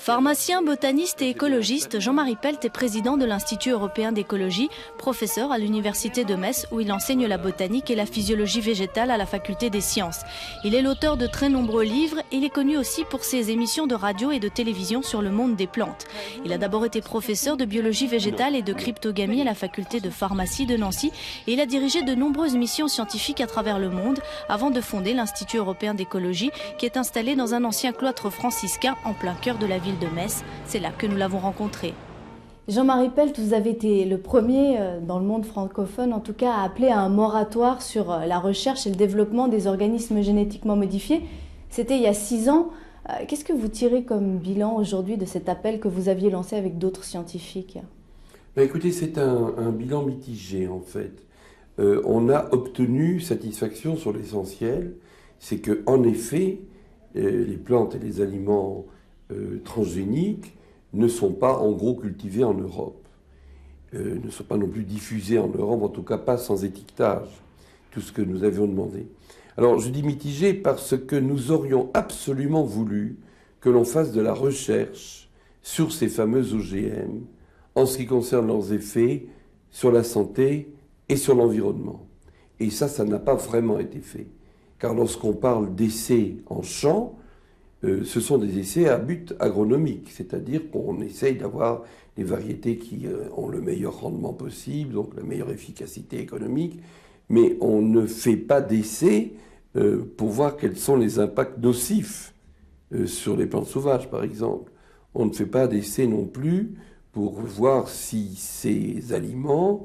Pharmacien, botaniste et écologiste, Jean-Marie Pelt est président de l'Institut européen d'écologie, professeur à l'Université de Metz où il enseigne la botanique et la physiologie végétale à la faculté des sciences. Il est l'auteur de très nombreux livres et il est connu aussi pour ses émissions de radio et de télévision sur le monde des plantes. Il a d'abord été professeur de biologie végétale et de cryptogamie à la faculté de pharmacie de Nancy et il a dirigé de nombreuses missions scientifiques à travers le monde avant de fonder l'Institut européen d'écologie qui est installé dans un ancien cloître franciscain en plein cœur de la ville de Metz. C'est là que nous l'avons rencontré. Jean-Marie Pelt, vous avez été le premier dans le monde francophone, en tout cas, à appeler à un moratoire sur la recherche et le développement des organismes génétiquement modifiés. C'était il y a 6 ans. Qu'est-ce que vous tirez comme bilan aujourd'hui de cet appel que vous aviez lancé avec d'autres scientifiques ? Écoutez, c'est un bilan mitigé en fait. On a obtenu satisfaction sur l'essentiel, c'est qu'en effet, les plantes et les aliments transgéniques ne sont pas en gros cultivés en Europe, ne sont pas non plus diffusés en Europe, en tout cas pas sans étiquetage, tout ce que nous avions demandé. Alors je dis mitigé parce que nous aurions absolument voulu que l'on fasse de la recherche sur ces fameux OGM en ce qui concerne leurs effets sur la santé et sur l'environnement. Et ça n'a pas vraiment été fait. Car lorsqu'on parle d'essais en champ, ce sont des essais à but agronomique, c'est-à-dire qu'on essaye d'avoir des variétés qui ont le meilleur rendement possible, donc la meilleure efficacité économique, mais on ne fait pas d'essais pour voir quels sont les impacts nocifs sur les plantes sauvages, par exemple. On ne fait pas d'essais non plus pour voir si ces aliments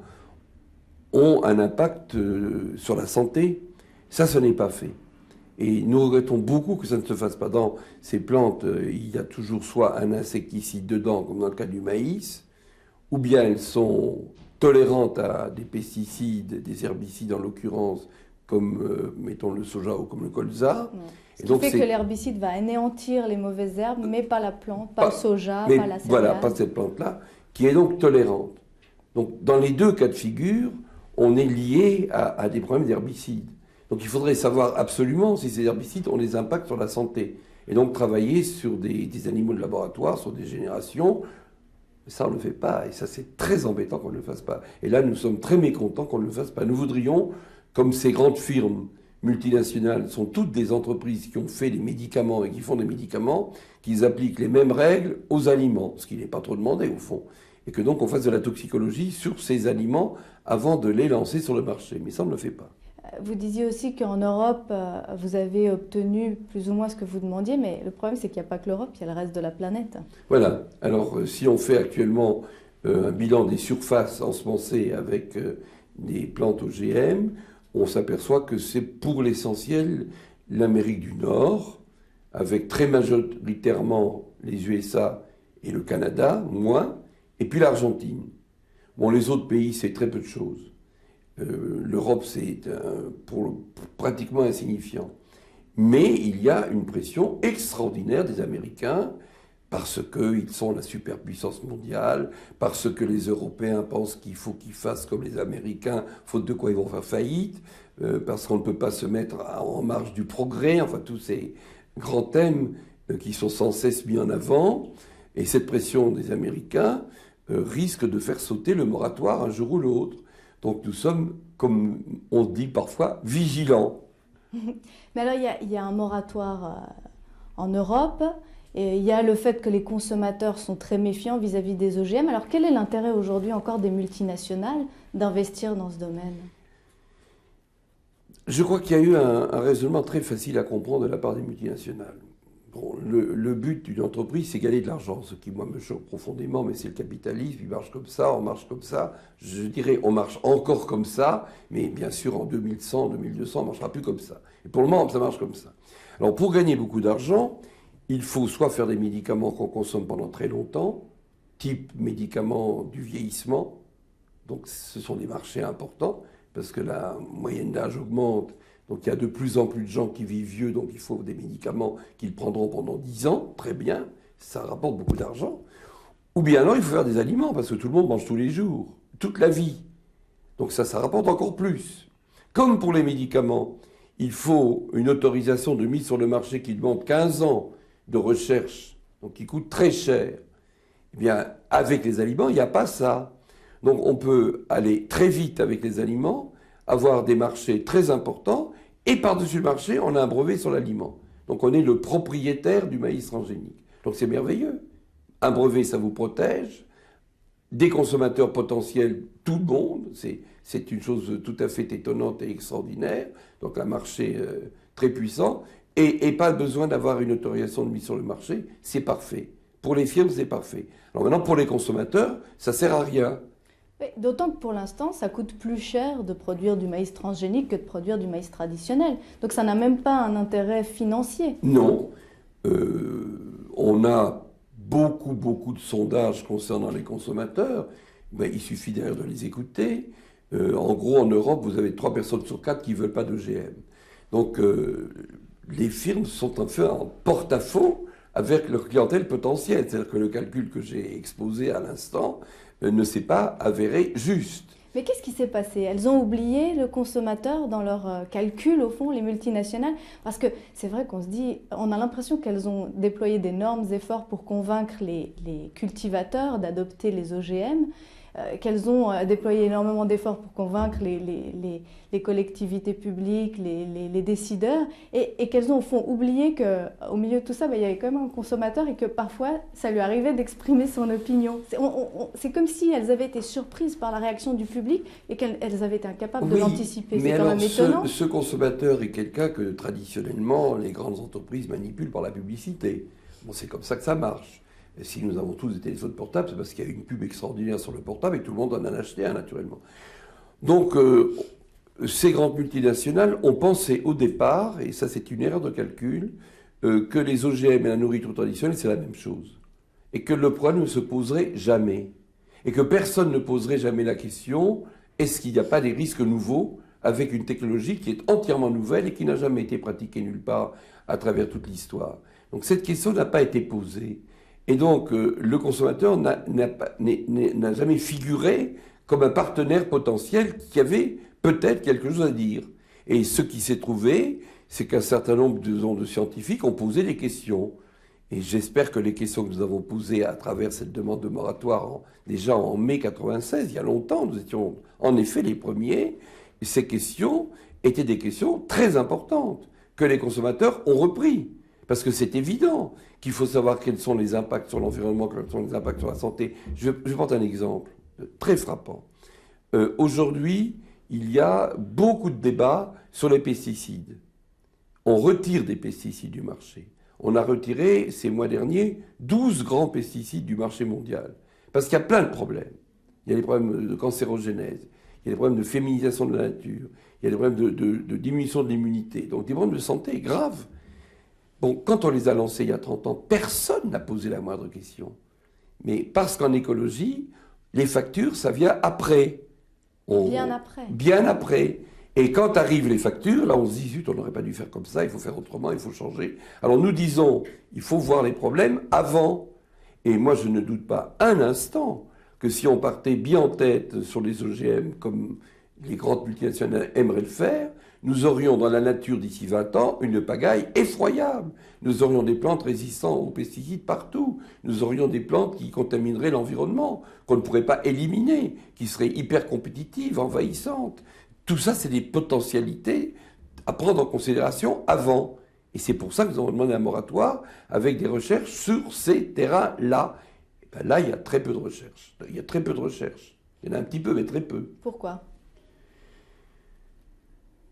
ont un impact sur la santé. Ça, ce n'est pas fait. Et nous regrettons beaucoup que ça ne se fasse pas. Dans ces plantes, il y a toujours soit un insecticide dedans, comme dans le cas du maïs, ou bien elles sont tolérantes à des pesticides, des herbicides en l'occurrence, comme, mettons, le soja ou comme le colza. Ce qui fait que l'herbicide va anéantir les mauvaises herbes, mais pas la plante, pas le soja, pas la céréale. Voilà, pas cette plante-là, qui est donc tolérante. Donc, dans les deux cas de figure, on est lié à des problèmes d'herbicides. Donc il faudrait savoir absolument si ces herbicides ont des impacts sur la santé. Et donc travailler sur des animaux de laboratoire, sur des générations, ça on ne le fait pas. Et ça c'est très embêtant qu'on ne le fasse pas. Et là nous sommes très mécontents qu'on ne le fasse pas. Nous voudrions, comme ces grandes firmes multinationales sont toutes des entreprises qui ont fait des médicaments et qui font des médicaments, qu'ils appliquent les mêmes règles aux aliments, ce qui n'est pas trop demandé au fond. Et que donc on fasse de la toxicologie sur ces aliments avant de les lancer sur le marché. Mais ça on ne le fait pas. Vous disiez aussi qu'en Europe, vous avez obtenu plus ou moins ce que vous demandiez, mais le problème, c'est qu'il n'y a pas que l'Europe, il y a le reste de la planète. Voilà. Alors, si on fait actuellement un bilan des surfaces ensemencées avec des plantes OGM, on s'aperçoit que c'est pour l'essentiel l'Amérique du Nord, avec très majoritairement les USA et le Canada, moins, et puis l'Argentine. Bon, les autres pays, c'est très peu de choses. L'Europe, c'est pratiquement insignifiant. Mais il y a une pression extraordinaire des Américains parce qu'ils sont la superpuissance mondiale, parce que les Européens pensent qu'il faut qu'ils fassent comme les Américains, faute de quoi ils vont faire faillite, parce qu'on ne peut pas se mettre en marge du progrès, enfin tous ces grands thèmes qui sont sans cesse mis en avant. Et cette pression des Américains risque de faire sauter le moratoire un jour ou l'autre. Donc nous sommes, comme on dit parfois, vigilants. Mais alors il y a un moratoire en Europe, et il y a le fait que les consommateurs sont très méfiants vis-à-vis des OGM. Alors quel est l'intérêt aujourd'hui encore des multinationales d'investir dans ce domaine ? Je crois qu'il y a eu un raisonnement très facile à comprendre de la part des multinationales. Bon, le but d'une entreprise, c'est gagner de l'argent, ce qui, moi, me choque profondément, mais c'est le capitalisme, il marche comme ça, on marche comme ça. Je dirais, on marche encore comme ça, mais bien sûr, en 2100, 2200, on ne marchera plus comme ça. Et pour le moment, ça marche comme ça. Alors, pour gagner beaucoup d'argent, il faut soit faire des médicaments qu'on consomme pendant très longtemps, type médicaments du vieillissement, donc ce sont des marchés importants, parce que la moyenne d'âge augmente. Donc il y a de plus en plus de gens qui vivent vieux, donc il faut des médicaments qu'ils prendront pendant 10 ans, très bien, ça rapporte beaucoup d'argent. Ou bien alors il faut faire des aliments, parce que tout le monde mange tous les jours, toute la vie. Donc ça rapporte encore plus. Comme pour les médicaments, il faut une autorisation de mise sur le marché qui demande 15 ans de recherche donc qui coûtent très cher. Eh bien, avec les aliments, il n'y a pas ça. Donc on peut aller très vite avec les aliments, avoir des marchés très importants, et par-dessus le marché, on a un brevet sur l'aliment. Donc on est le propriétaire du maïs transgénique. Donc c'est merveilleux. Un brevet, ça vous protège. Des consommateurs potentiels, tout le monde, c'est une chose tout à fait étonnante et extraordinaire. Donc un marché très puissant, et pas besoin d'avoir une autorisation de mise sur le marché, c'est parfait. Pour les firmes, c'est parfait. Alors maintenant, pour les consommateurs, ça sert à rien. D'autant que pour l'instant, ça coûte plus cher de produire du maïs transgénique que de produire du maïs traditionnel. Donc ça n'a même pas un intérêt financier. Non. On a beaucoup de sondages concernant les consommateurs. Ben, il suffit d'ailleurs de les écouter. En gros, en Europe, vous avez 3 personnes sur 4 qui ne veulent pas d'OGM. Donc les firmes sont en porte-à-faux avec leur clientèle potentielle. C'est-à-dire que le calcul que j'ai exposé à l'instant ne s'est pas avéré juste. Mais qu'est-ce qui s'est passé? Elles ont oublié le consommateur dans leur calcul, au fond, les multinationales? Parce que c'est vrai qu'on se dit, on a l'impression qu'elles ont déployé d'énormes efforts pour convaincre les cultivateurs d'adopter les OGM, qu'elles ont déployé énormément d'efforts pour convaincre les collectivités publiques, les décideurs, et qu'elles ont au fond oublié qu'au milieu de tout ça, il y avait quand même un consommateur et que parfois, ça lui arrivait d'exprimer son opinion. C'est comme si elles avaient été surprises par la réaction du public et qu'elles avaient été incapables de l'anticiper. C'est quand même étonnant. Ce consommateur est quelqu'un que traditionnellement les grandes entreprises manipulent par la publicité. Bon, c'est comme ça que ça marche. Et si nous avons tous des téléphones portables, c'est parce qu'il y a une pub extraordinaire sur le portable et tout le monde en a acheté un, naturellement. Donc, ces grandes multinationales ont pensé au départ, et ça c'est une erreur de calcul, que les OGM et la nourriture traditionnelle, c'est la même chose. Et que le problème ne se poserait jamais. Et que personne ne poserait jamais la question, est-ce qu'il n'y a pas des risques nouveaux avec une technologie qui est entièrement nouvelle et qui n'a jamais été pratiquée nulle part à travers toute l'histoire. Donc cette question n'a pas été posée. Et donc, le consommateur n'a jamais figuré comme un partenaire potentiel qui avait peut-être quelque chose à dire. Et ce qui s'est trouvé, c'est qu'un certain nombre de scientifiques ont posé des questions. Et j'espère que les questions que nous avons posées à travers cette demande de moratoire, déjà en mai 96, il y a longtemps, nous étions en effet les premiers, et ces questions étaient des questions très importantes, que les consommateurs ont repris. Parce que c'est évident qu'il faut savoir quels sont les impacts sur l'environnement, quels sont les impacts sur la santé. Je vais prendre un exemple très frappant. Aujourd'hui, il y a beaucoup de débats sur les pesticides. On retire des pesticides du marché. On a retiré, ces mois derniers, 12 grands pesticides du marché mondial. Parce qu'il y a plein de problèmes. Il y a des problèmes de cancérogénèse, il y a des problèmes de féminisation de la nature, il y a des problèmes de diminution de l'immunité, donc des problèmes de santé graves. Bon, quand on les a lancés il y a 30 ans, personne n'a posé la moindre question. Mais parce qu'en écologie, les factures, ça vient après. Bien après. Bien après. Et quand arrivent les factures, là on se dit, zut, on n'aurait pas dû faire comme ça, il faut faire autrement, il faut changer. Alors nous disons, il faut voir les problèmes avant. Et moi je ne doute pas un instant que si on partait bien en tête sur les OGM, comme les grandes multinationales aimeraient le faire, nous aurions dans la nature d'ici 20 ans une pagaille effroyable. Nous aurions des plantes résistantes aux pesticides partout. Nous aurions des plantes qui contamineraient l'environnement, qu'on ne pourrait pas éliminer, qui seraient hyper compétitives, envahissantes. Tout ça, c'est des potentialités à prendre en considération avant. Et c'est pour ça que nous avons demandé un moratoire avec des recherches sur ces terrains-là. Et ben là, il y a très peu de recherches. Il y a très peu de recherches. Il y en a un petit peu, mais très peu. Pourquoi ?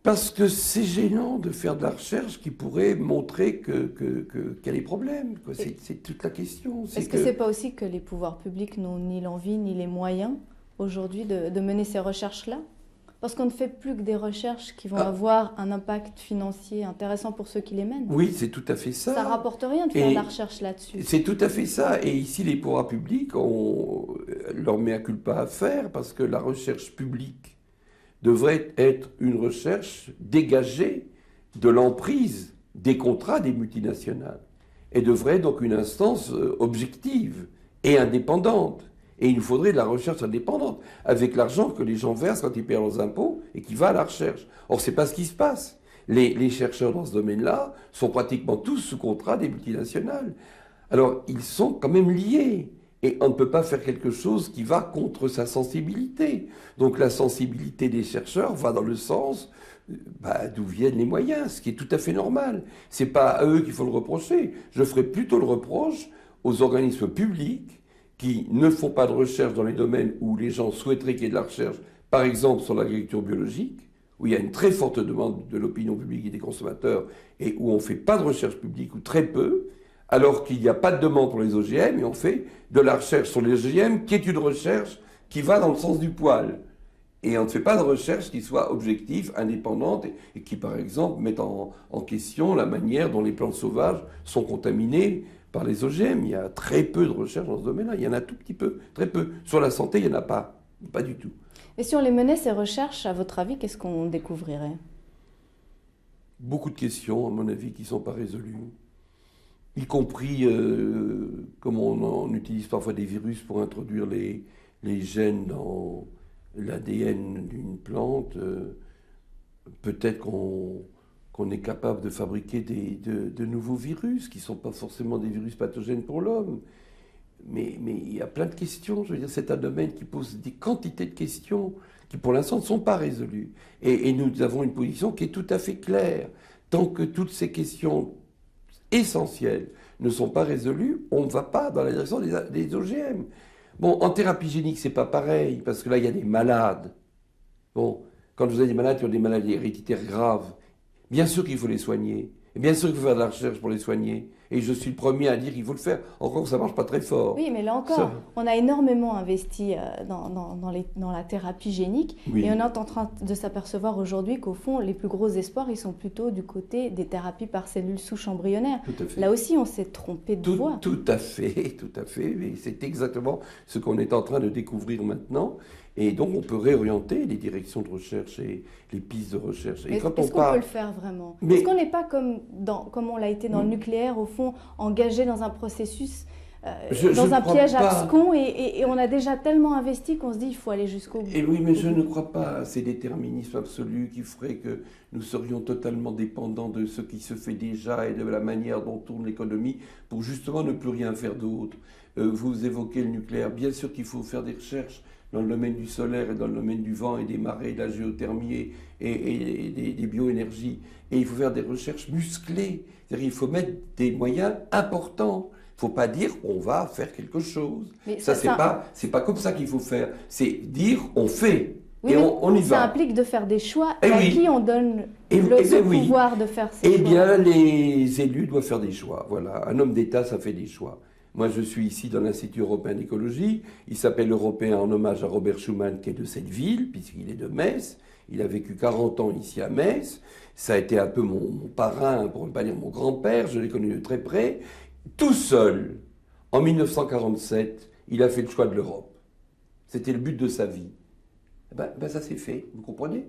Parce que c'est gênant de faire de la recherche qui pourrait montrer qu'il y a des problèmes. C'est toute la question. Est-ce que ce n'est pas aussi que les pouvoirs publics n'ont ni l'envie ni les moyens aujourd'hui de mener ces recherches-là ? Parce qu'on ne fait plus que des recherches qui vont avoir un impact financier intéressant pour ceux qui les mènent. Oui, c'est tout à fait ça. Ça ne rapporte rien de faire de la recherche là-dessus. C'est tout à fait ça. Et ici, les pouvoirs publics ont leur mea culpa à faire parce que la recherche publique devrait être une recherche dégagée de l'emprise des contrats des multinationales et devrait être donc une instance objective et indépendante. Et il nous faudrait de la recherche indépendante, avec l'argent que les gens versent quand ils paient leurs impôts et qui va à la recherche. Or, ce n'est pas ce qui se passe. Les chercheurs dans ce domaine-là sont pratiquement tous sous contrat des multinationales. Alors, ils sont quand même liés. Et on ne peut pas faire quelque chose qui va contre sa sensibilité. Donc la sensibilité des chercheurs va dans le sens d'où viennent les moyens, ce qui est tout à fait normal. Ce n'est pas à eux qu'il faut le reprocher. Je ferai plutôt le reproche aux organismes publics qui ne font pas de recherche dans les domaines où les gens souhaiteraient qu'il y ait de la recherche, par exemple sur l'agriculture biologique, où il y a une très forte demande de l'opinion publique et des consommateurs, et où on ne fait pas de recherche publique, ou très peu, alors qu'il n'y a pas de demande pour les OGM, et on fait de la recherche sur les OGM, qui est une recherche qui va dans le sens du poil. Et on ne fait pas de recherche qui soit objective, indépendante, et qui, par exemple, mette en question la manière dont les plantes sauvages sont contaminées par les OGM. Il y a très peu de recherche dans ce domaine-là. Il y en a tout petit peu, très peu. Sur la santé, il n'y en a pas. Pas du tout. Et si on les menait, ces recherches, à votre avis, qu'est-ce qu'on découvrirait? Beaucoup de questions, à mon avis, qui ne sont pas résolues. Y compris comme on utilise parfois des virus pour introduire les gènes dans l'ADN d'une plante. Peut-être qu'on est capable de fabriquer de nouveaux virus qui ne sont pas forcément des virus pathogènes pour l'homme. Mais il y a plein de questions. Je veux dire, c'est un domaine qui pose des quantités de questions qui, pour l'instant, ne sont pas résolues. Et nous avons une position qui est tout à fait claire. Tant que toutes ces questions essentielles ne sont pas résolues, on ne va pas dans la direction des OGM. Bon, en thérapie génique, c'est pas pareil, parce que là, il y a des malades. Bon, quand vous avez des malades qui ont des maladies héréditaires graves, bien sûr qu'il faut les soigner. Et bien sûr qu'il faut faire de la recherche pour les soigner. Et je suis le premier à dire qu'il faut le faire. Encore que ça ne marche pas très fort. Oui, mais là encore, on a énormément investi dans la thérapie génique. Oui. Et on est en train de s'apercevoir aujourd'hui qu'au fond, les plus gros espoirs, ils sont plutôt du côté des thérapies par cellules souches embryonnaires. Tout à fait. Là aussi, on s'est trompé de voie. Tout à fait, tout à fait. Mais c'est exactement ce qu'on est en train de découvrir maintenant. Et donc, on peut réorienter les directions de recherche et les pistes de recherche. Est-ce qu'on peut le faire vraiment? Est-ce qu'on n'est pas comme on l'a été dans le nucléaire, au fond, engagé dans un processus, dans un piège abscon, et on a déjà tellement investi qu'on se dit il faut aller jusqu'au bout? Et oui, mais je ne crois pas à ces déterminismes absolus qui feraient que nous serions totalement dépendants de ce qui se fait déjà et de la manière dont tourne l'économie pour justement ne plus rien faire d'autre. Vous évoquez le nucléaire. Bien sûr qu'il faut faire des recherches dans le domaine du solaire et dans le domaine du vent et des marées, de la géothermie et des bioénergies. Et il faut faire des recherches musclées. C'est-à-dire il faut mettre des moyens importants. Il ne faut pas dire on va faire quelque chose. Mais ça, c'est pas comme ça qu'il faut faire. C'est dire on fait. Oui, et on y va. Ça implique de faire des choix à qui on donne le pouvoir de faire ces choix. Eh bien, les élus doivent faire des choix. Voilà. Un homme d'État, ça fait des choix. Moi, je suis ici dans l'Institut européen d'écologie. Il s'appelle Européen en hommage à Robert Schuman, qui est de cette ville, puisqu'il est de Metz. Il a vécu 40 ans ici à Metz. Ça a été un peu mon parrain, pour ne pas dire mon grand-père. Je l'ai connu de très près. Tout seul, en 1947, il a fait le choix de l'Europe. C'était le but de sa vie. Ça s'est fait, vous comprenez ?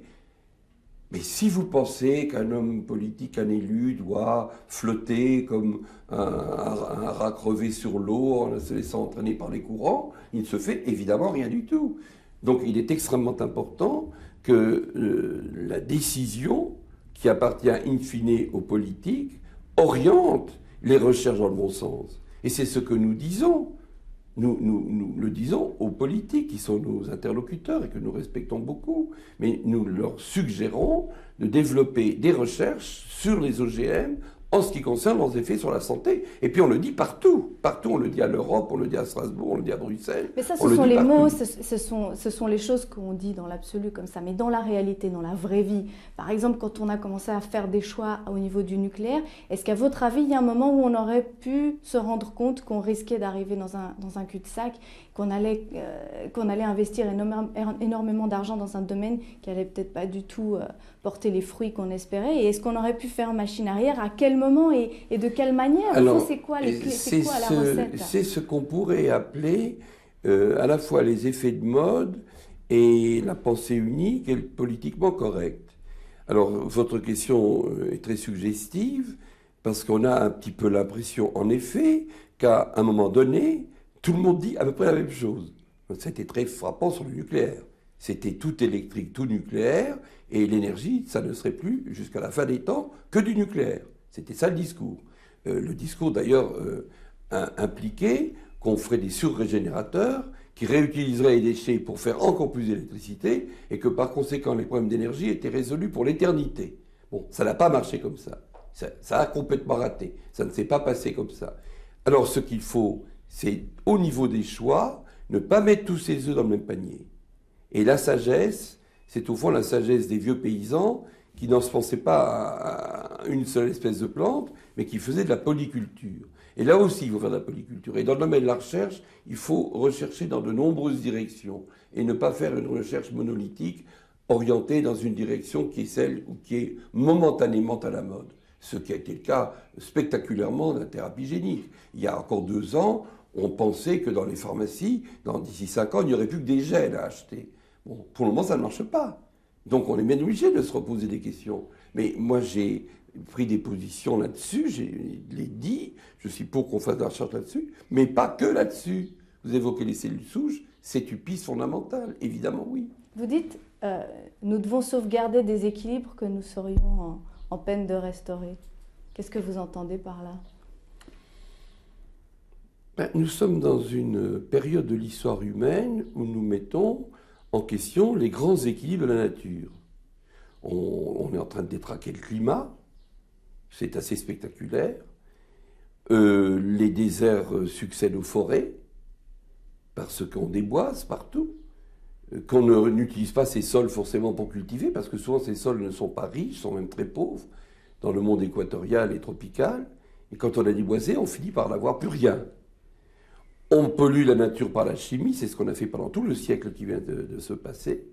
Mais si vous pensez qu'un homme politique, un élu, doit flotter comme un rat crevé sur l'eau en se laissant entraîner par les courants, il ne se fait évidemment rien du tout. Donc il est extrêmement important que la décision, qui appartient in fine aux politiques, oriente les recherches dans le bon sens. Et c'est ce que nous disons. Nous le disons aux politiques qui sont nos interlocuteurs et que nous respectons beaucoup, mais nous leur suggérons de développer des recherches sur les OGM en ce qui concerne leurs effets sur la santé. Et puis on le dit partout. Partout, on le dit à l'Europe, on le dit à Strasbourg, on le dit à Bruxelles. Mais ça, ce sont les mots, ce sont les choses qu'on dit dans l'absolu comme ça. Mais dans la réalité, dans la vraie vie, par exemple, quand on a commencé à faire des choix au niveau du nucléaire, est-ce qu'à votre avis, il y a un moment où on aurait pu se rendre compte qu'on risquait d'arriver dans un cul-de-sac, qu'on allait investir énormément d'argent dans un domaine qui allait peut-être pas du tout porter les fruits qu'on espérait? Et est-ce qu'on aurait pu faire machine arrière? À quel moment et de quelle manière? Alors, c'est quoi les clés? C'est quoi la recette? C'est ce qu'on pourrait appeler à la fois les effets de mode et la pensée unique et le politiquement correct. Alors, votre question est très suggestive parce qu'on a un petit peu l'impression, en effet, qu'à un moment donné, tout le monde dit à peu près la même chose. C'était très frappant sur le nucléaire. C'était tout électrique, tout nucléaire, et l'énergie, ça ne serait plus, jusqu'à la fin des temps, que du nucléaire. C'était ça le discours. Le discours, d'ailleurs, impliqué qu'on ferait des surrégénérateurs qui réutiliseraient les déchets pour faire encore plus d'électricité et que par conséquent les problèmes d'énergie étaient résolus pour l'éternité. Bon, ça n'a pas marché comme ça. Ça a complètement raté. Ça ne s'est pas passé comme ça. Alors ce qu'il faut, c'est au niveau des choix, ne pas mettre tous ses œufs dans le même panier. Et la sagesse, c'est au fond la sagesse des vieux paysans qui n'en se pensaient pas à une seule espèce de plante, mais qui faisaient de la polyculture. Et là aussi, il faut faire de la polyculture. Et dans le domaine de la recherche, il faut rechercher dans de nombreuses directions et ne pas faire une recherche monolithique orientée dans une direction qui est celle ou qui est momentanément à la mode. Ce qui a été le cas spectaculairement de la thérapie génique. Il y a encore 2 ans, on pensait que dans les pharmacies, d'ici 5 ans, il n'y aurait plus que des gels à acheter. Bon, pour le moment, ça ne marche pas. Donc on est bien obligé de se reposer des questions. Mais moi, j'ai pris des positions là-dessus, je l'ai dit, je suis pour qu'on fasse de la recherche là-dessus, mais pas que là-dessus. Vous évoquez les cellules souches, c'est une piste fondamentale, évidemment oui. Vous dites, nous devons sauvegarder des équilibres que nous serions en peine de restaurer. Qu'est-ce que vous entendez par là? Nous sommes dans une période de l'histoire humaine où nous mettons en question les grands équilibres de la nature. On est en train de détraquer le climat, c'est assez spectaculaire. Les déserts succèdent aux forêts, parce qu'on déboise partout, qu'on n'utilise pas ces sols forcément pour cultiver, parce que souvent ces sols ne sont pas riches, sont même très pauvres, dans le monde équatorial et tropical. Et quand on a déboisé, on finit par n'avoir plus rien. On pollue la nature par la chimie, c'est ce qu'on a fait pendant tout le siècle qui vient de se passer.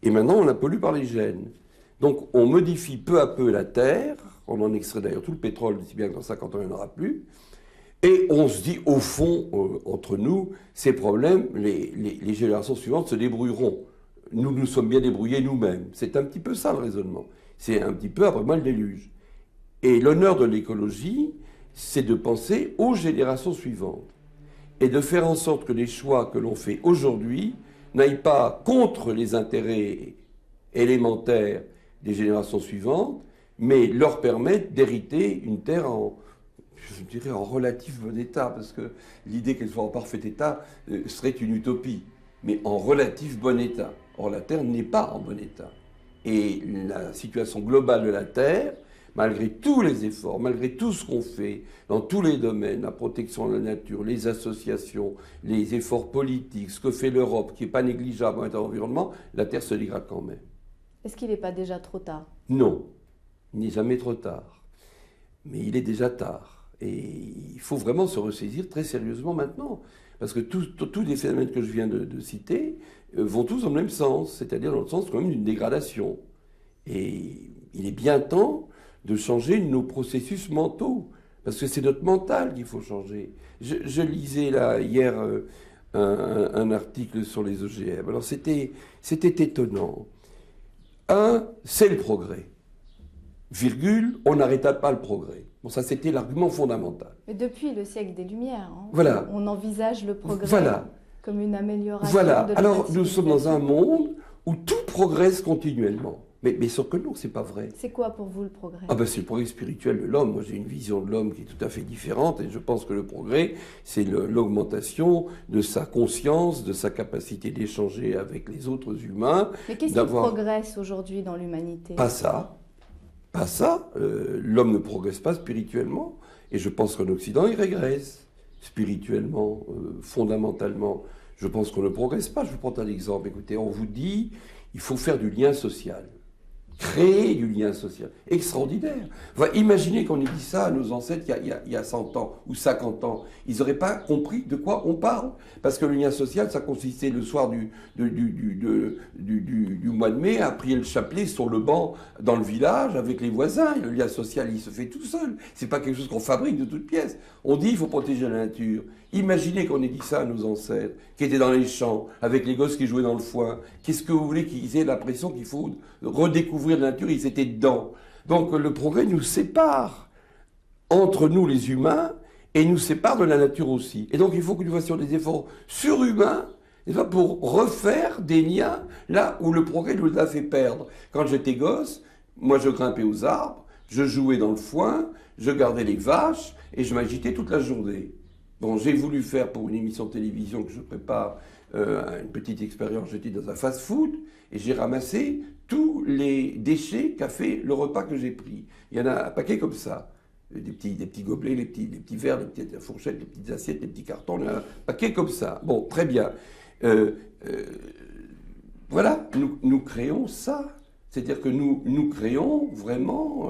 Et maintenant, on la pollue par les gènes. Donc, on modifie peu à peu la terre. On en extrait d'ailleurs tout le pétrole, si bien que dans 50 ans, il n'y en aura plus. Et on se dit, au fond, entre nous, ces problèmes, les générations suivantes se débrouilleront. Nous nous sommes bien débrouillés nous-mêmes. C'est un petit peu ça, le raisonnement. C'est un petit peu, après moi, le déluge. Et l'honneur de l'écologie, c'est de penser aux générations suivantes. Et de faire en sorte que les choix que l'on fait aujourd'hui n'aillent pas contre les intérêts élémentaires des générations suivantes, mais leur permettent d'hériter une terre je dirais en relatif bon état, parce que l'idée qu'elle soit en parfait état serait une utopie, mais en relatif bon état. Or, la Terre n'est pas en bon état. Et la situation globale de la Terre, malgré tous les efforts, malgré tout ce qu'on fait dans tous les domaines, la protection de la nature, les associations, les efforts politiques, ce que fait l'Europe, qui n'est pas négligeable en termes d'environnement, la Terre se dégrade quand même. Est-ce qu'il n'est pas déjà trop tard? Non, il n'est jamais trop tard. Mais il est déjà tard. Et il faut vraiment se ressaisir très sérieusement maintenant. Parce que tous les phénomènes que je viens de citer vont tous dans le même sens, c'est-à-dire dans le sens quand même d'une dégradation. Et il est bien temps de changer nos processus mentaux, parce que c'est notre mental qu'il faut changer. Je lisais là hier un article sur les OGM. Alors c'était étonnant. C'est le progrès. Virgule, on n'arrêta pas le progrès. Bon, ça c'était l'argument fondamental. Mais depuis le siècle des Lumières, voilà. On envisage le progrès comme une amélioration. Voilà. De Alors nous sommes dans un monde où tout progresse continuellement. Mais sauf que non, c'est pas vrai. C'est quoi pour vous le progrès? C'est le progrès spirituel de l'homme. Moi j'ai une vision de l'homme qui est tout à fait différente et je pense que le progrès, c'est l'augmentation de sa conscience, de sa capacité d'échanger avec les autres humains. Mais qu'est-ce qui progresse aujourd'hui dans l'humanité? Pas ça. Pas ça. L'homme ne progresse pas spirituellement. Et je pense qu'en Occident, il régresse spirituellement, fondamentalement. Je pense qu'on ne progresse pas. Je vous prends un exemple. Écoutez, on vous dit, il faut faire du lien social. Créer du lien social. Extraordinaire. Enfin, imaginez qu'on ait dit ça à nos ancêtres il y a 100 ans ou 50 ans. Ils n'auraient pas compris de quoi on parle. Parce que le lien social, ça consistait le soir du mois de mai à prier le chapelet sur le banc dans le village avec les voisins. Et le lien social, il se fait tout seul. C'est pas quelque chose qu'on fabrique de toutes pièces. On dit il faut protéger la nature. Imaginez qu'on ait dit ça à nos ancêtres, qui étaient dans les champs, avec les gosses qui jouaient dans le foin. Qu'est-ce que vous voulez qu'ils aient l'impression qu'il faut redécouvrir la nature? Ils étaient dedans. Donc le progrès nous sépare entre nous les humains et nous sépare de la nature aussi. Et donc il faut que nous fassions des efforts surhumains pour refaire des liens là où le progrès nous a fait perdre. Quand j'étais gosse, moi je grimpais aux arbres, je jouais dans le foin, je gardais les vaches et je m'agitais toute la journée. Bon, j'ai voulu faire pour une émission de télévision que je prépare une petite expérience. J'étais dans un fast-food et j'ai ramassé tous les déchets qu'a fait le repas que j'ai pris. Il y en a un paquet comme ça. Des petits gobelets, les petits verres, les petites fourchettes, les petites assiettes, les petits cartons, il y en a un paquet comme ça. Bon, très bien. Voilà, nous créons ça. C'est-à-dire que nous créons vraiment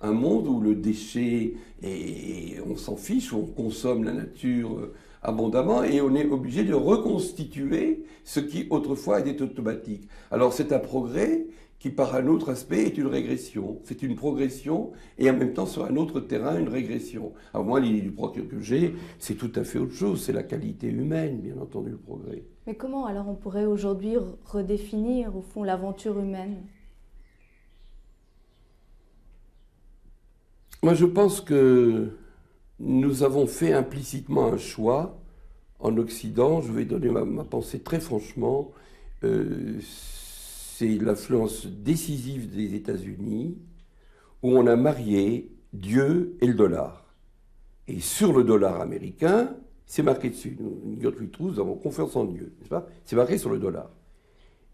un monde où le déchet, et on s'en fiche, où on consomme la nature abondamment, et on est obligé de reconstituer ce qui autrefois était automatique. Alors c'est un progrès qui par un autre aspect est une régression. C'est une progression et en même temps sur un autre terrain une régression. Alors moi l'idée du progrès que j'ai, c'est tout à fait autre chose, c'est la qualité humaine, bien entendu, le progrès. Mais comment alors on pourrait aujourd'hui redéfinir au fond l'aventure humaine ? Moi je pense que nous avons fait implicitement un choix en Occident, je vais donner ma pensée très franchement, c'est l'influence décisive des États-Unis, où on a marié Dieu et le dollar. Et sur le dollar américain, c'est marqué dessus. Nous, Gottfried Trousse, nous avons confiance en Dieu, n'est-ce pas ? C'est marqué sur le dollar.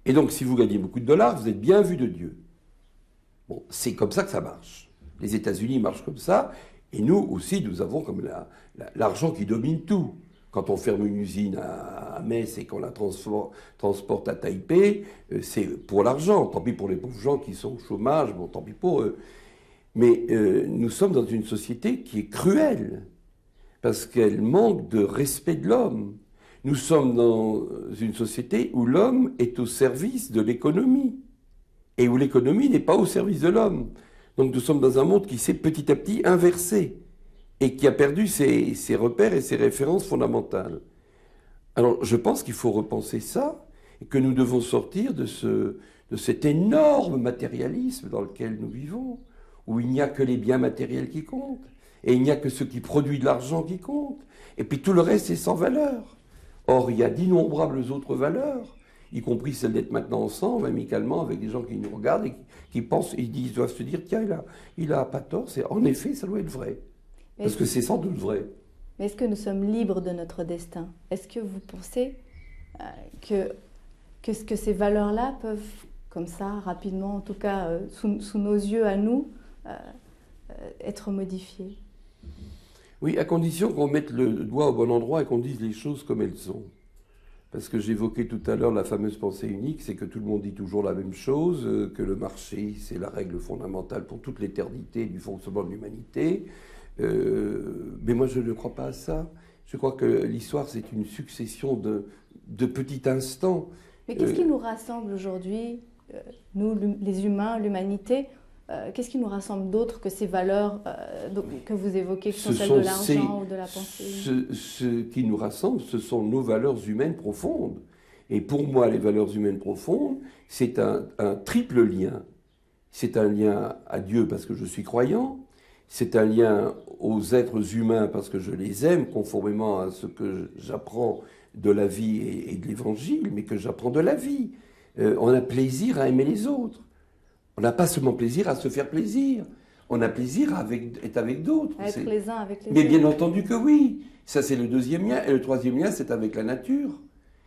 Et donc, si vous gagnez beaucoup de dollars, vous êtes bien vu de Dieu. Bon, c'est comme ça que ça marche. Les États-Unis marchent comme ça, et nous aussi, nous avons comme l'argent qui domine tout. Quand on ferme une usine à Metz et qu'on la transporte à Taipei, c'est pour l'argent. Tant pis pour les pauvres gens qui sont au chômage, bon, tant pis pour eux. Mais nous sommes dans une société qui est cruelle, parce qu'elle manque de respect de l'homme. Nous sommes dans une société où l'homme est au service de l'économie, et où l'économie n'est pas au service de l'homme. Donc nous sommes dans un monde qui s'est petit à petit inversé, et qui a perdu ses repères et ses références fondamentales. Alors je pense qu'il faut repenser ça, et que nous devons sortir de cet énorme matérialisme dans lequel nous vivons, où il n'y a que les biens matériels qui comptent, et il n'y a que ce qui produit de l'argent qui compte, et puis tout le reste est sans valeur. Or, il y a d'innombrables autres valeurs, y compris celle d'être maintenant ensemble, amicalement, avec des gens qui nous regardent et qui pensent, ils doivent se dire, tiens, il a pas tort, en effet, ça doit être vrai. Parce que c'est sans doute vrai. Mais est-ce que nous sommes libres de notre destin ? Est-ce que vous pensez que ces valeurs-là peuvent, comme ça, rapidement, en tout cas sous nos yeux à nous, être modifiées ? Oui, à condition qu'on mette le doigt au bon endroit et qu'on dise les choses comme elles sont. Parce que j'évoquais tout à l'heure la fameuse pensée unique, c'est que tout le monde dit toujours la même chose, que le marché, c'est la règle fondamentale pour toute l'éternité du fonctionnement de l'humanité. Mais moi, je ne crois pas à ça. Je crois que l'histoire, c'est une succession de petits instants. Mais qu'est-ce qui nous rassemble aujourd'hui, nous, les humains, l'humanité ? Qu'est-ce qui nous rassemble d'autre que ces valeurs que vous évoquez, qui sont celles de l'argent ou de la pensée ? Ce qui nous rassemble, ce sont nos valeurs humaines profondes. Et pour moi, les valeurs humaines profondes, c'est un triple lien. C'est un lien à Dieu parce que je suis croyant, c'est un lien aux êtres humains parce que je les aime conformément à ce que j'apprends de la vie et de l'Évangile, mais que j'apprends de la vie. On a plaisir à aimer les autres. On n'a pas seulement plaisir à se faire plaisir. On a plaisir à être avec d'autres. À être les uns avec les autres. Mais bien entendu que oui. Ça, c'est le deuxième lien. Et le troisième lien, c'est avec la nature.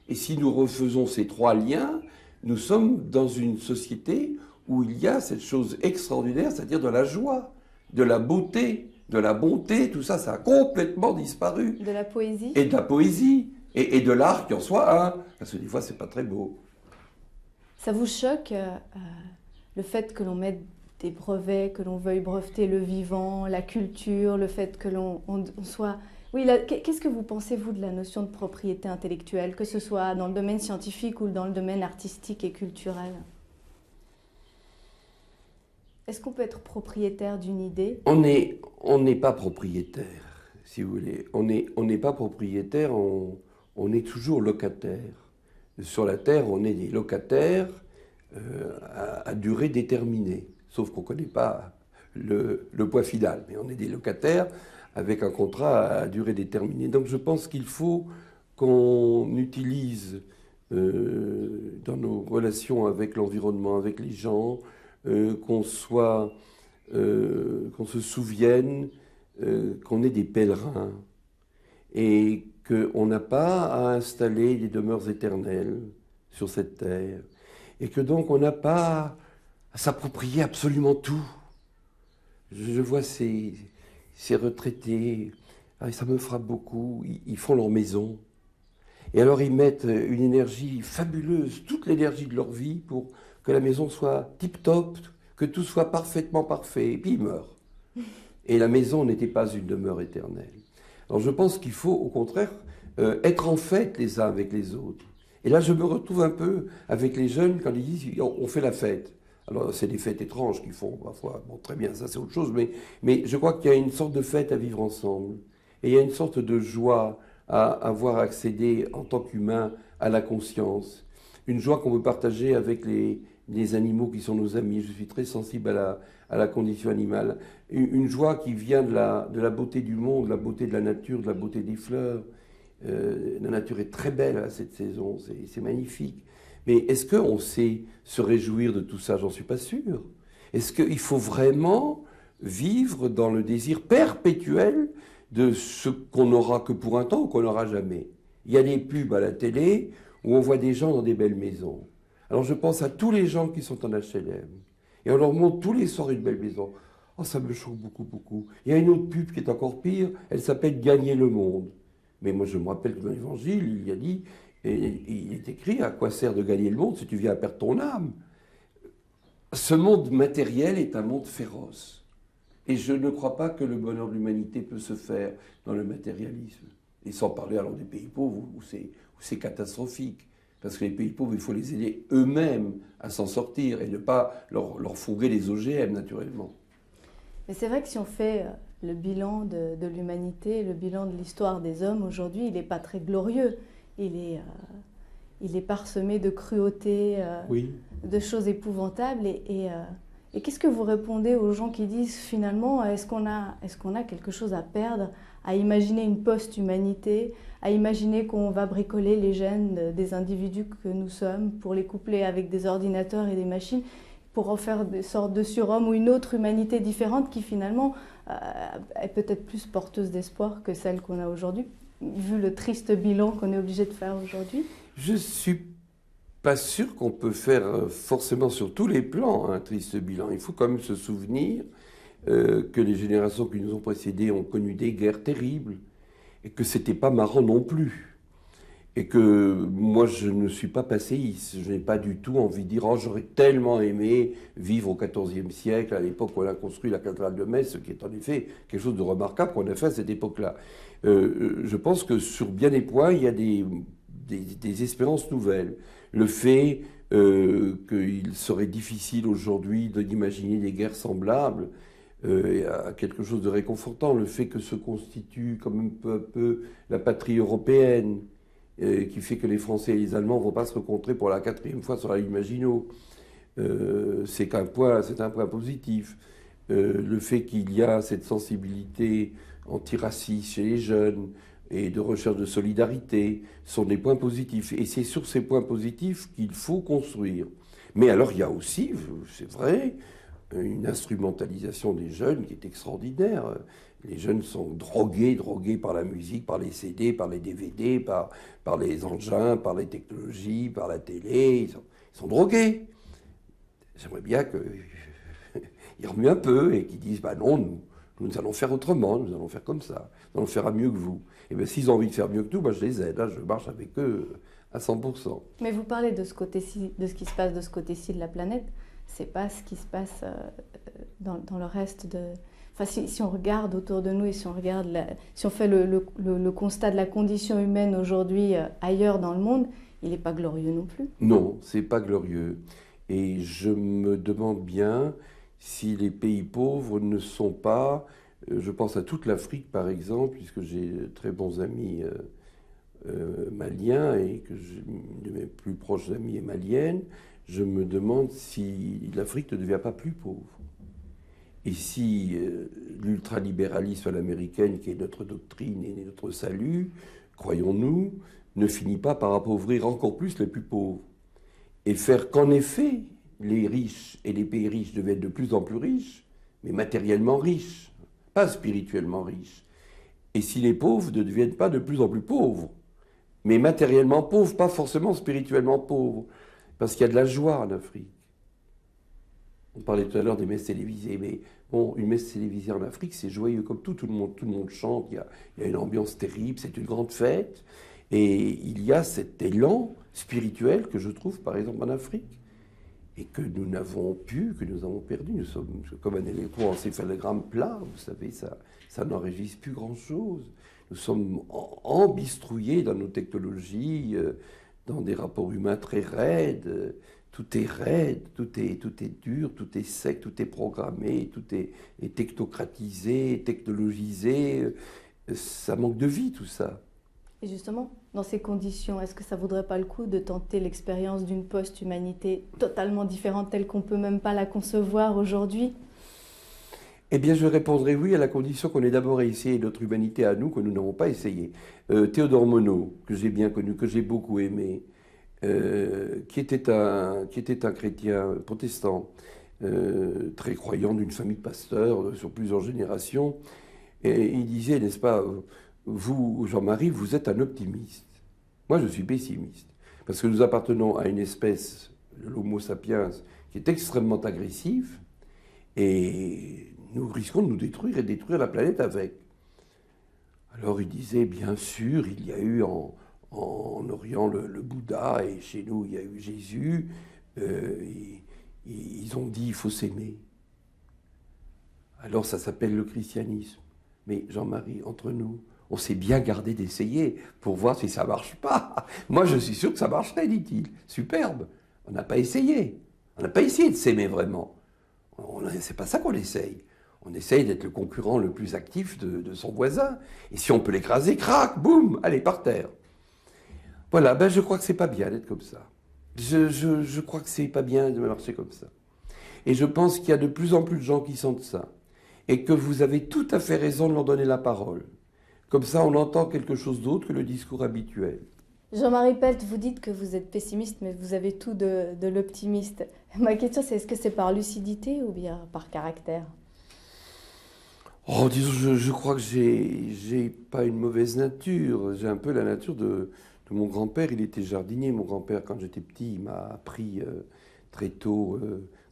Et si nous refaisons ces trois liens, nous sommes dans une société où il y a cette chose extraordinaire, c'est-à-dire de la joie, de la beauté, de la bonté. Tout ça, ça a complètement disparu. De la poésie. Et de la poésie. Et de l'art qui en soit un. Parce que des fois, c'est pas très beau. Ça vous choque le fait que l'on mette des brevets, que l'on veuille breveter le vivant, la culture, le fait que l'on soit... Oui, qu'est-ce que vous pensez, vous, de la notion de propriété intellectuelle, que ce soit dans le domaine scientifique ou dans le domaine artistique et culturel ? Est-ce qu'on peut être propriétaire d'une idée ? On n'est pas propriétaire, si vous voulez. On n'est pas propriétaire, on est toujours locataire. Sur la Terre, on est des locataires à durée déterminée. Sauf qu'on ne connaît pas le point final. Mais on est des locataires avec un contrat à durée déterminée. Donc je pense qu'il faut qu'on utilise dans nos relations avec l'environnement, avec les gens, qu'on se souvienne qu'on est des pèlerins et qu'on n'a pas à installer des demeures éternelles sur cette terre, et que donc on n'a pas à s'approprier absolument tout. Je vois ces retraités, ça me frappe beaucoup, ils font leur maison. Et alors ils mettent une énergie fabuleuse, toute l'énergie de leur vie pour que la maison soit tip-top, que tout soit parfaitement parfait. Et puis ils meurent. Et la maison n'était pas une demeure éternelle. Alors je pense qu'il faut au contraire être en fête les uns avec les autres. Et là je me retrouve un peu avec les jeunes quand ils disent on fait la fête. Alors c'est des fêtes étranges qu'ils font parfois. Bon, très bien, ça c'est autre chose. Mais je crois qu'il y a une sorte de fête à vivre ensemble. Et il y a une sorte de joie à avoir accédé en tant qu'humain à la conscience. Une joie qu'on peut partager avec les animaux qui sont nos amis. Je suis très sensible à la condition animale. Une joie qui vient de la beauté du monde, de la beauté de la nature, de la beauté des fleurs. La nature est très belle à cette saison, c'est magnifique. Mais est-ce qu'on sait se réjouir de tout ça? J'en suis pas sûr. Est-ce qu'il faut vraiment vivre dans le désir perpétuel de ce qu'on n'aura que pour un temps ou qu'on n'aura jamais? Il y a des pubs à la télé où on voit des gens dans des belles maisons. Alors je pense à tous les gens qui sont en HLM. Et on leur montre tous les soirs une belle maison. Oh, ça me choque beaucoup, beaucoup. Il y a une autre pub qui est encore pire, elle s'appelle « Gagner le monde ». Mais moi je me rappelle que dans l'Évangile, il y a dit, et il est écrit, à quoi sert de gagner le monde si tu viens à perdre ton âme? Ce monde matériel est un monde féroce. Et je ne crois pas que le bonheur de l'humanité peut se faire dans le matérialisme. Et sans parler alors des pays pauvres où c'est catastrophique. Parce que les pays pauvres, il faut les aider eux-mêmes à s'en sortir et ne pas leur fourguer les OGM naturellement. Mais c'est vrai que si on fait le bilan de l'humanité, le bilan de l'histoire des hommes aujourd'hui, il n'est pas très glorieux. Il est parsemé de cruauté, Oui. de choses épouvantables. Et qu'est-ce que vous répondez aux gens qui disent finalement, est-ce qu'on a quelque chose à perdre à imaginer une post-humanité, à imaginer qu'on va bricoler les gènes des individus que nous sommes pour les coupler avec des ordinateurs et des machines, pour en faire des sortes de surhommes ou une autre humanité différente qui finalement est peut-être plus porteuse d'espoir que celle qu'on a aujourd'hui, vu le triste bilan qu'on est obligé de faire aujourd'hui? Je suis pas sûr qu'on peut faire forcément sur tous les plans un triste bilan. Il faut quand même se souvenir que les générations qui nous ont précédées ont connu des guerres terribles et que c'était pas marrant non plus. Et que moi, je ne suis pas passéiste. Je n'ai pas du tout envie de dire « Oh, j'aurais tellement aimé vivre au XIVe siècle, à l'époque où on a construit la cathédrale de Metz », ce qui est en effet quelque chose de remarquable qu'on a fait à cette époque-là. Je pense que sur bien des points, il y a des espérances nouvelles. Le fait qu'il serait difficile aujourd'hui d'imaginer des guerres semblables à quelque chose de réconfortant. Le fait que se constitue quand même peu à peu la patrie européenne, qui fait que les Français et les Allemands ne vont pas se rencontrer pour la 4e fois sur la ligne Maginot. C'est un point positif. Le fait qu'il y a cette sensibilité antiraciste chez les jeunes et de recherche de solidarité sont des points positifs. Et c'est sur ces points positifs qu'il faut construire. Mais alors il y a aussi, c'est vrai, une instrumentalisation des jeunes qui est extraordinaire. Les jeunes sont drogués par la musique, par les CD, par les DVD, par les engins, par les technologies, par la télé. Ils sont drogués. J'aimerais bien qu'ils remuent un peu et qu'ils disent « non, nous allons faire autrement, nous allons faire comme ça, nous allons faire mieux que vous ». Et bien s'ils ont envie de faire mieux que nous, je les aide, là, je marche avec eux à 100%. Mais vous parlez de ce côté-ci, de ce qui se passe de ce côté-ci de la planète. C'est pas ce qui se passe dans le reste de... Enfin, si on regarde autour de nous et si on fait le constat de la condition humaine aujourd'hui ailleurs dans le monde, il n'est pas glorieux non plus. Non, c'est pas glorieux. Et je me demande bien si les pays pauvres ne sont pas... Je pense à toute l'Afrique, par exemple, puisque j'ai de très bons amis maliens et que une de mes plus proches amies est malienne. Je me demande si l'Afrique ne devient pas plus pauvre. Et si l'ultralibéralisme à l'américaine, qui est notre doctrine et notre salut, croyons-nous, ne finit pas par appauvrir encore plus les plus pauvres. Et faire qu'en effet, les riches et les pays riches deviennent de plus en plus riches, mais matériellement riches, pas spirituellement riches. Et si les pauvres ne deviennent pas de plus en plus pauvres, mais matériellement pauvres, pas forcément spirituellement pauvres, parce qu'il y a de la joie en Afrique. On parlait tout à l'heure des messes télévisées, mais bon, une messe télévisée en Afrique, c'est joyeux comme tout le monde chante, il y a une ambiance terrible, c'est une grande fête, et il y a cet élan spirituel que je trouve par exemple en Afrique, et que nous n'avons pu, que nous avons perdu. Nous sommes comme un électroencéphalogramme plat, vous savez, ça n'enregistre plus grand-chose. Nous sommes embistrouillés dans nos technologies, dans des rapports humains très raides. Tout est raide, tout est dur, tout est sec, tout est programmé, tout est technocratisé, technologisé. Ça manque de vie, tout ça. Et justement, dans ces conditions, est-ce que ça ne vaudrait pas le coup de tenter l'expérience d'une post-humanité totalement différente, telle qu'on ne peut même pas la concevoir aujourd'hui? Eh bien, je répondrai oui, à la condition qu'on ait d'abord essayé notre humanité à nous, que nous n'avons pas essayé. Théodore Monod, que j'ai bien connu, que j'ai beaucoup aimé, qui était un chrétien protestant, très croyant, d'une famille de pasteurs sur plusieurs générations, et il disait, n'est-ce pas, vous, Jean-Marie, vous êtes un optimiste. Moi, je suis pessimiste, parce que nous appartenons à une espèce, l'Homo sapiens, qui est extrêmement agressif, et nous risquons de nous détruire et de détruire la planète avec. Alors il disait, bien sûr, il y a eu en Orient le Bouddha, et chez nous il y a eu Jésus. Ils ont dit, il faut s'aimer. Alors ça s'appelle le christianisme. Mais Jean-Marie, entre nous, on s'est bien gardé d'essayer pour voir si ça marche pas. Moi je suis sûr que ça marcherait, dit-il. Superbe. On n'a pas essayé. On n'a pas essayé de s'aimer vraiment. C'est pas ça qu'on essaye. On essaye d'être le concurrent le plus actif de son voisin. Et si on peut l'écraser, crac, boum, allez, par terre. Voilà, ben je crois que c'est pas bien d'être comme ça. Je crois que c'est pas bien de marcher comme ça. Et je pense qu'il y a de plus en plus de gens qui sentent ça. Et que vous avez tout à fait raison de leur donner la parole. Comme ça, on entend quelque chose d'autre que le discours habituel. Jean-Marie Pelt, vous dites que vous êtes pessimiste, mais vous avez tout de l'optimiste. Ma question, c'est est-ce que c'est par lucidité ou bien par caractère? Oh, disons, je crois que j'ai pas une mauvaise nature. J'ai un peu la nature de mon grand-père. Il était jardinier. Mon grand-père, quand j'étais petit, il m'a appris très tôt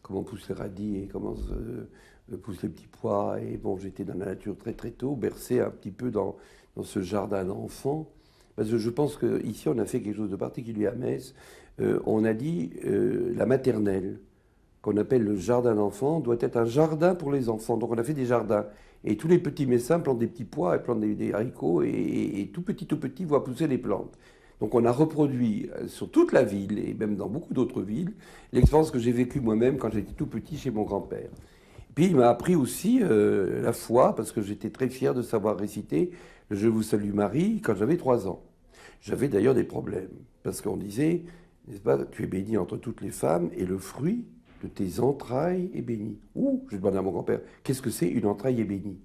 comment poussent les radis et comment poussent les petits pois. Et bon, j'étais dans la nature très très tôt, bercé un petit peu dans ce jardin d'enfants. Parce que je pense qu'ici, on a fait quelque chose de particulier à Metz. On a dit la maternelle, qu'on appelle le jardin d'enfants, doit être un jardin pour les enfants. Donc on a fait des jardins. Et tous les petits messins plantent des petits pois, et plantent des haricots, et tout petit voient pousser les plantes. Donc on a reproduit sur toute la ville, et même dans beaucoup d'autres villes, l'expérience que j'ai vécue moi-même quand j'étais tout petit chez mon grand-père. Puis il m'a appris aussi la foi, parce que j'étais très fier de savoir réciter « Je vous salue Marie » quand j'avais 3 ans. J'avais d'ailleurs des problèmes, parce qu'on disait, n'est-ce pas, tu es bénie entre toutes les femmes, et le fruit de tes entrailles est béni. Ouh, je demandais à mon grand-père, qu'est-ce que c'est une entraille est bénie?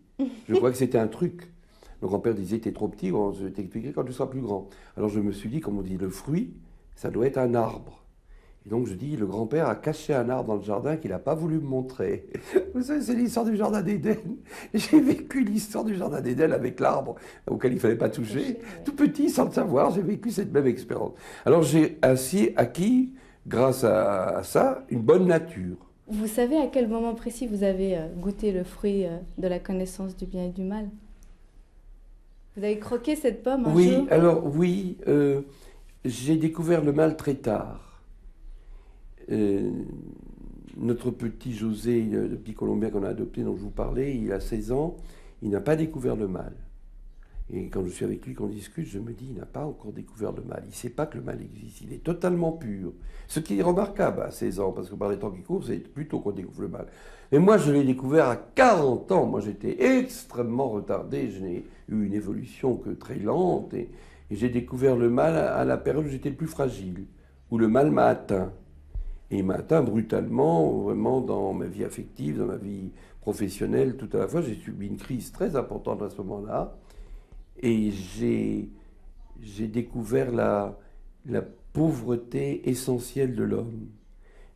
Je crois que c'était un truc. Mon grand-père disait, t'es trop petit, je vais t'expliquer quand tu seras plus grand. Alors je me suis dit, comme on dit, le fruit, ça doit être un arbre. Et donc je dis, le grand-père a caché un arbre dans le jardin qu'il n'a pas voulu me montrer. Vous savez, c'est l'histoire du jardin d'Éden. J'ai vécu l'histoire du jardin d'Éden avec l'arbre auquel il ne fallait pas toucher. Tout petit, sans le savoir, j'ai vécu cette même expérience. Alors j'ai ainsi acquis, grâce à ça, une bonne nature. Vous savez à quel moment précis vous avez goûté le fruit de la connaissance du bien et du mal? Vous avez croqué cette pomme un jour? Oui, j'ai découvert le mal très tard. Notre petit José, le petit Colombien qu'on a adopté, dont je vous parlais, il a 16 ans, il n'a pas découvert le mal. Et quand je suis avec lui, qu'on discute, je me dis, il n'a pas encore découvert le mal. Il ne sait pas que le mal existe. Il est totalement pur. Ce qui est remarquable à 16 ans, parce que par les temps qui courent, c'est plutôt qu'on découvre le mal. Mais moi, je l'ai découvert à 40 ans. Moi, j'étais extrêmement retardé. Je n'ai eu une évolution que très lente. Et j'ai découvert le mal à la période où j'étais le plus fragile, où le mal m'a atteint. Et il m'a atteint brutalement, vraiment dans ma vie affective, dans ma vie professionnelle, tout à la fois. J'ai subi une crise très importante à ce moment-là. Et j'ai découvert la pauvreté essentielle de l'homme.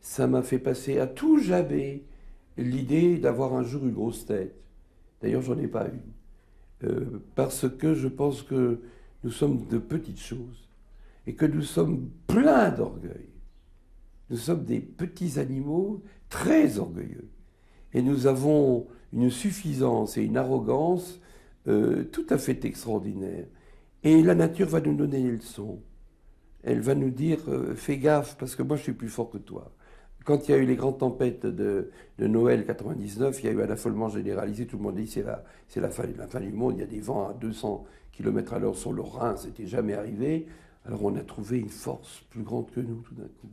Ça m'a fait passer à tout jamais l'idée d'avoir un jour une grosse tête. D'ailleurs, j'en ai pas une. parce que je pense que nous sommes de petites choses et que nous sommes pleins d'orgueil. Nous sommes des petits animaux très orgueilleux. Et nous avons une suffisance et une arrogance tout à fait extraordinaire. Et la nature va nous donner des leçons. Elle va nous dire fais gaffe parce que moi je suis plus fort que toi. Quand il y a eu les grandes tempêtes de Noël 99, il y a eu un affolement généralisé. Tout le monde dit c'est la fin du monde. Il y a des vents à 200 km/h sur le Rhin, c'était jamais arrivé. Alors on a trouvé une force plus grande que nous tout d'un coup.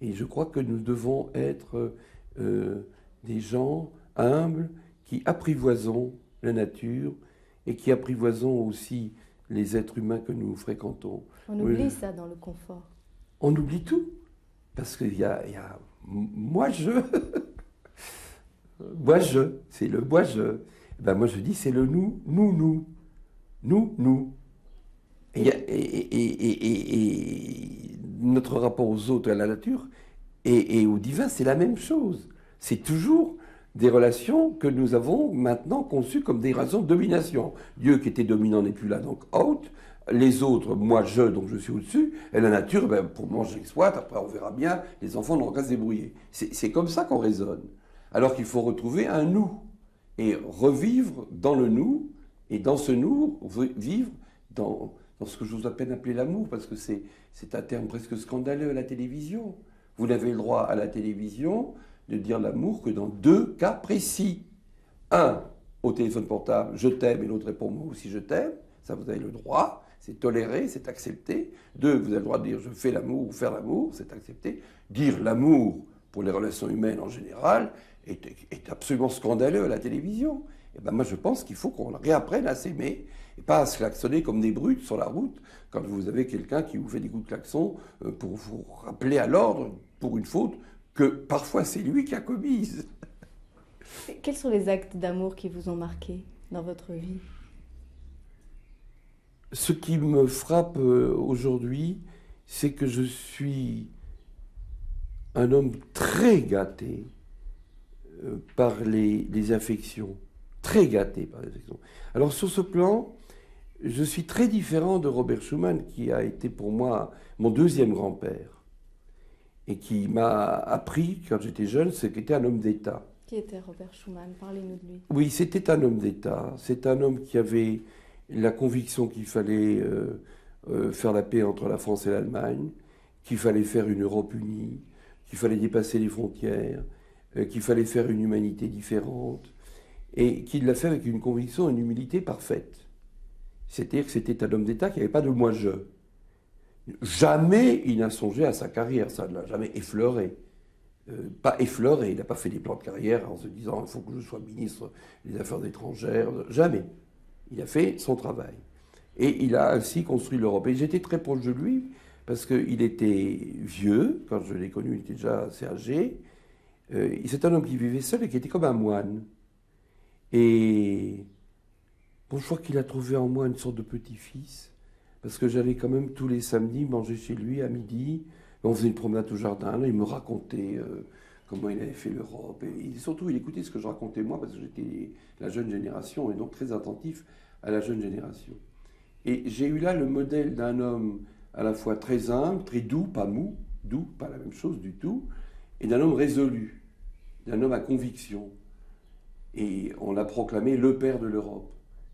Et je crois que nous devons être des gens humbles qui apprivoisons la nature et qui apprivoisons aussi les êtres humains que nous fréquentons. On oublie ça dans le confort. On oublie tout. Parce qu'il y a moi-je. Moi-je. C'est le moi-je. Ben moi, je dis c'est le nous, nous. Nous, nous. Et notre rapport aux autres et à la nature et au divin, c'est la même chose. C'est toujours des relations que nous avons maintenant conçues comme des relations de domination. Dieu qui était dominant n'est plus là, donc out. Les autres, moi je, donc je suis au-dessus. Et la nature, ben, pour moi j'exploite, après on verra bien, les enfants n'auront qu'à se débrouiller. C'est comme ça qu'on raisonne. Alors qu'il faut retrouver un nous et revivre dans le nous, et dans ce nous, vivre dans ce que j'ose à peine appeler l'amour, parce que c'est un terme presque scandaleux à la télévision. Vous n'avez le droit à la télévision de dire l'amour que dans deux cas précis. Un, au téléphone portable, je t'aime, et l'autre répond moi aussi je t'aime. Ça, vous avez le droit, c'est toléré, c'est accepté. Deux, vous avez le droit de dire je fais l'amour ou faire l'amour, c'est accepté. Dire l'amour pour les relations humaines en général est absolument scandaleux à la télévision. Et ben moi je pense qu'il faut qu'on réapprenne à s'aimer et pas à se klaxonner comme des brutes sur la route quand vous avez quelqu'un qui vous fait des coups de klaxon pour vous rappeler à l'ordre pour une faute que parfois c'est lui qui a commise. Quels sont les actes d'amour qui vous ont marqué dans votre vie ? Ce qui me frappe aujourd'hui, c'est que je suis un homme très gâté par les affections. Très gâté par les affections. Alors sur ce plan, je suis très différent de Robert Schuman, qui a été pour moi mon deuxième grand-père, et qui m'a appris, quand j'étais jeune, ce qu'était un homme d'État. Qui était Robert Schuman ? Parlez-nous de lui. Oui, c'était un homme d'État. C'est un homme qui avait la conviction qu'il fallait faire la paix entre la France et l'Allemagne, qu'il fallait faire une Europe unie, qu'il fallait dépasser les frontières, qu'il fallait faire une humanité différente, et qu'il l'a fait avec une conviction et une humilité parfaite. C'est-à-dire que c'était un homme d'État qui n'avait pas de moi-je. Jamais il n'a songé à sa carrière, ça ne l'a jamais effleuré. Pas effleuré, il n'a pas fait des plans de carrière en se disant il faut que je sois ministre des Affaires étrangères, jamais. Il a fait son travail. Et il a ainsi construit l'Europe. Et j'étais très proche de lui, parce qu'il était vieux, quand je l'ai connu, il était déjà assez âgé. C'est un homme qui vivait seul et qui était comme un moine. Et bon, je crois qu'il a trouvé en moi une sorte de petit-fils, parce que j'allais quand même tous les samedis manger chez lui à midi. On faisait une promenade au jardin, là, il me racontait comment il avait fait l'Europe. Et surtout, il écoutait ce que je racontais moi, parce que j'étais la jeune génération, et donc très attentif à la jeune génération. Et j'ai eu là le modèle d'un homme à la fois très humble, très doux, pas mou, doux, pas la même chose du tout, et d'un homme résolu, d'un homme à conviction. Et on l'a proclamé le père de l'Europe.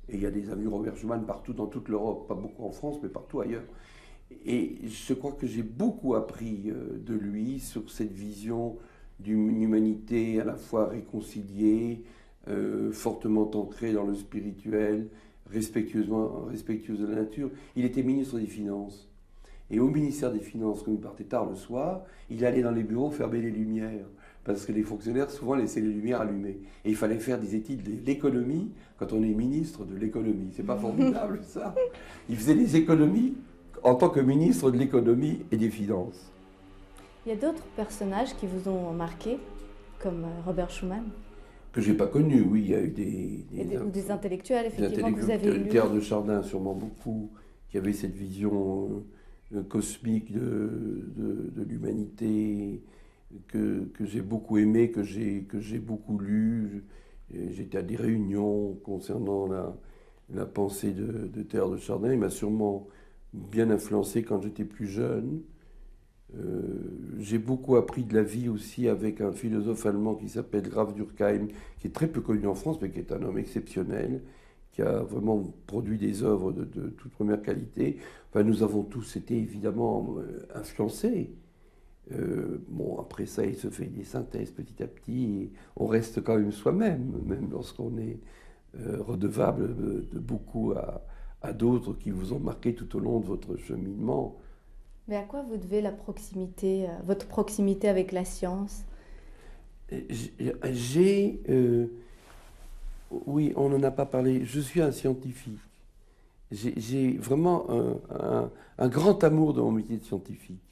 Et il y a des amis Robert Schuman partout dans toute l'Europe, pas beaucoup en France, mais partout ailleurs. Et je crois que j'ai beaucoup appris de lui sur cette vision d'une humanité à la fois réconciliée, fortement ancrée dans le spirituel, respectueuse de la nature. Il était ministre des Finances. Et au ministère des Finances, comme il partait tard le soir, il allait dans les bureaux fermer les lumières. Parce que les fonctionnaires, souvent, laissaient les lumières allumées. Et il fallait faire des études de l'économie quand on est ministre de l'économie. C'est pas formidable, ça ? Il faisait des économies en tant que ministre de l'économie et des finances. Il y a d'autres personnages qui vous ont marqué, comme Robert Schuman ? Que je n'ai pas connu, oui. Il y a eu des intellectuels, effectivement, que vous avez lus. Théodore de Chardin, sûrement beaucoup, qui avait cette vision cosmique de l'humanité, que j'ai beaucoup aimé, que j'ai beaucoup lu. J'étais à des réunions concernant la pensée de Teilhard de Chardin. Il m'a sûrement bien influencé quand j'étais plus jeune. J'ai beaucoup appris de la vie aussi avec un philosophe allemand qui s'appelle Graf Durkheim, qui est très peu connu en France, mais qui est un homme exceptionnel, qui a vraiment produit des œuvres de toute première qualité. Enfin, nous avons tous été évidemment influencés. Bon, après ça, il se fait des synthèses petit à petit, et on reste quand même soi-même, même lorsqu'on est redevable de beaucoup à d'autres qui vous ont marqué tout au long de votre cheminement. Mais à quoi vous devez la proximité, votre proximité avec la science? Oui, on n'en a pas parlé, je suis un scientifique. J'ai vraiment un grand amour de mon métier de scientifique.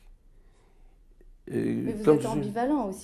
Mais vous êtes ambivalent aussi.